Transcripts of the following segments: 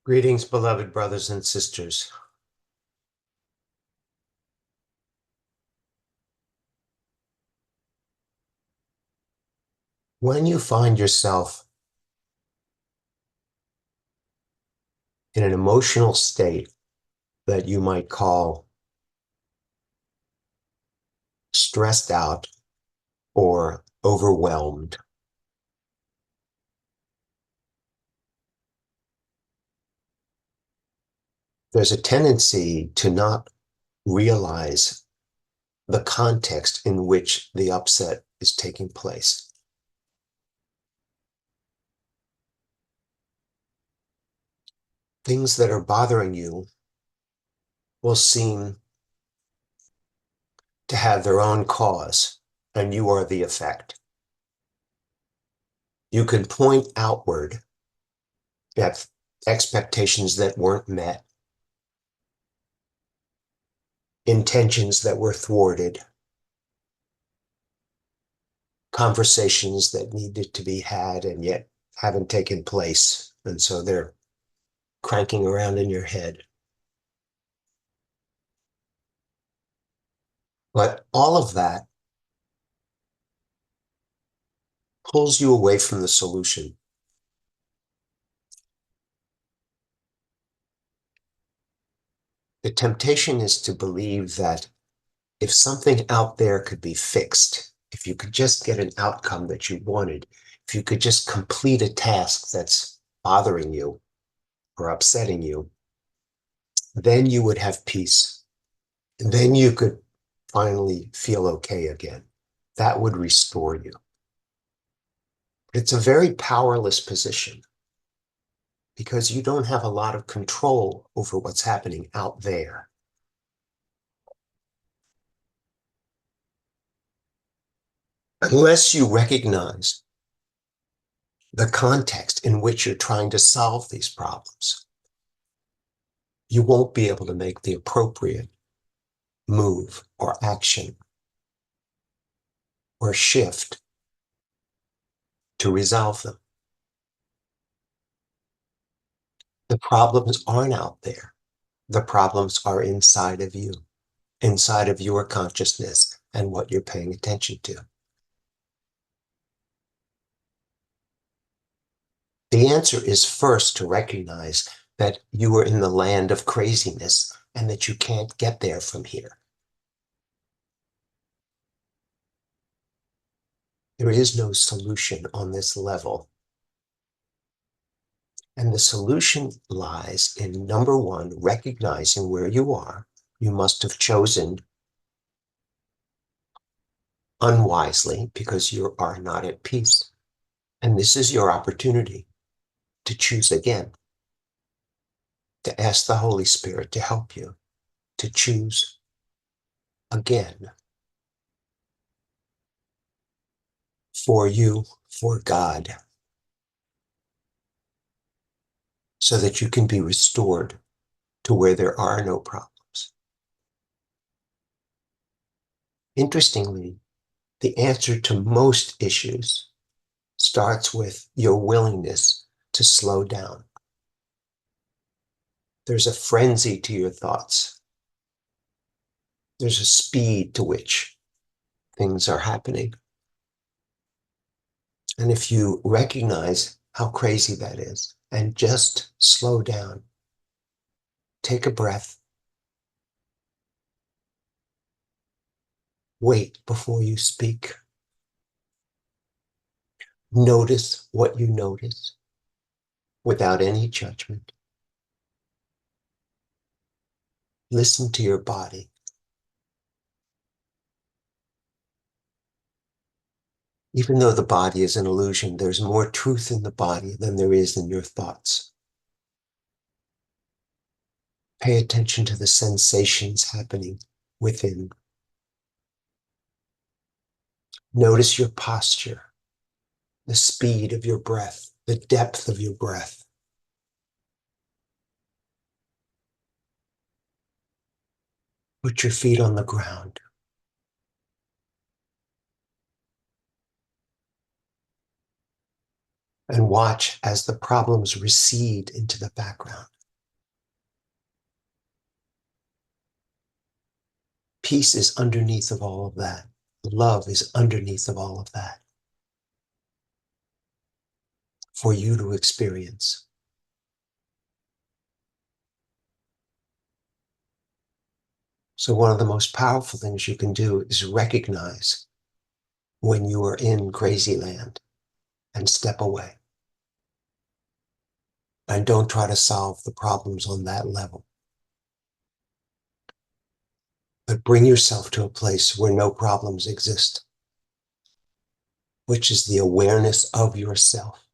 Greetings, beloved brothers and sisters. When you find yourself in an emotional state that you might call stressed out or overwhelmed, there's a tendency to not realize the context in which the upset is taking place. Things that are bothering you will seem to have their own cause, and you are the effect. You can point outward at expectations that weren't met, intentions that were thwarted, conversations that needed to be had and yet haven't taken place. And so they're cranking around in your head. But all of that pulls you away from the solution. The temptation is to believe that if something out there could be fixed, if you could just get an outcome that you wanted, if you could just complete a task that's bothering you or upsetting you, then you would have peace. And then you could finally feel okay again. That would restore you. It's a very powerless position because you don't have a lot of control over what's happening out there. Unless you recognize the context in which you're trying to solve these problems, you won't be able to make the appropriate move or action or shift to resolve them. The problems aren't out there. The problems are inside of you, inside of your consciousness and what you're paying attention to. The answer is first to recognize that you are in the land of craziness and that you can't get there from here. There is no solution on this level. And the solution lies in, number one, recognizing where you are. You must have chosen unwisely because you are not at peace. And this is your opportunity to choose again, to ask the Holy Spirit to help you to choose again for you, for God, so that you can be restored to where there are no problems. Interestingly, the answer to most issues starts with your willingness to slow down. There's a frenzy to your thoughts. There's a speed to which things are happening. And if you recognize how crazy that is and just slow down, take a breath, wait before you speak, notice what you notice without any judgment. Listen to your body. Even though the body is an illusion, there's more truth in the body than there is in your thoughts. Pay attention to the sensations happening within. Notice your posture, the speed of your breath, the depth of your breath. Put your feet on the ground. And watch as the problems recede into the background. Peace is underneath of all of that. Love is underneath of all of that for you to experience. So one of the most powerful things you can do is recognize when you are in crazy land and step away. And don't try to solve the problems on that level. But bring yourself to a place where no problems exist, which is the awareness of yourself,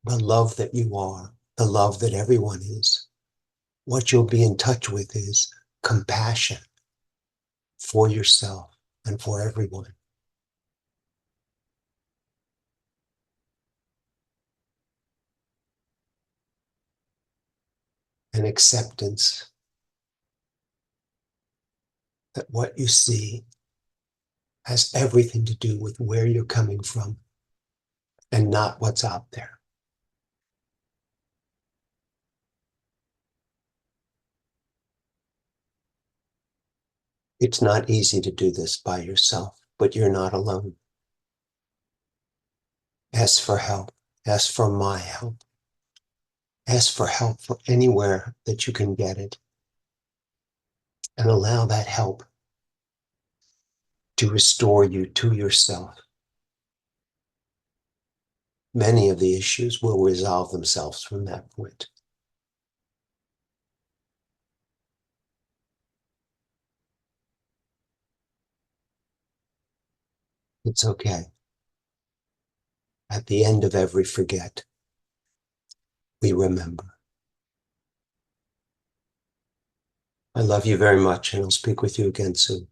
the love that you are, the love that everyone is. What you'll be in touch with is compassion for yourself and for everyone. And acceptance that what you see has everything to do with where you're coming from and not what's out there. It's not easy to do this by yourself, but you're not alone. Ask for help. Ask for my help. Ask for help for anywhere that you can get it. And allow that help to restore you to yourself. Many of the issues will resolve themselves from that point. It's okay. At the end of every forget, we remember. I love you very much, and I'll speak with you again soon.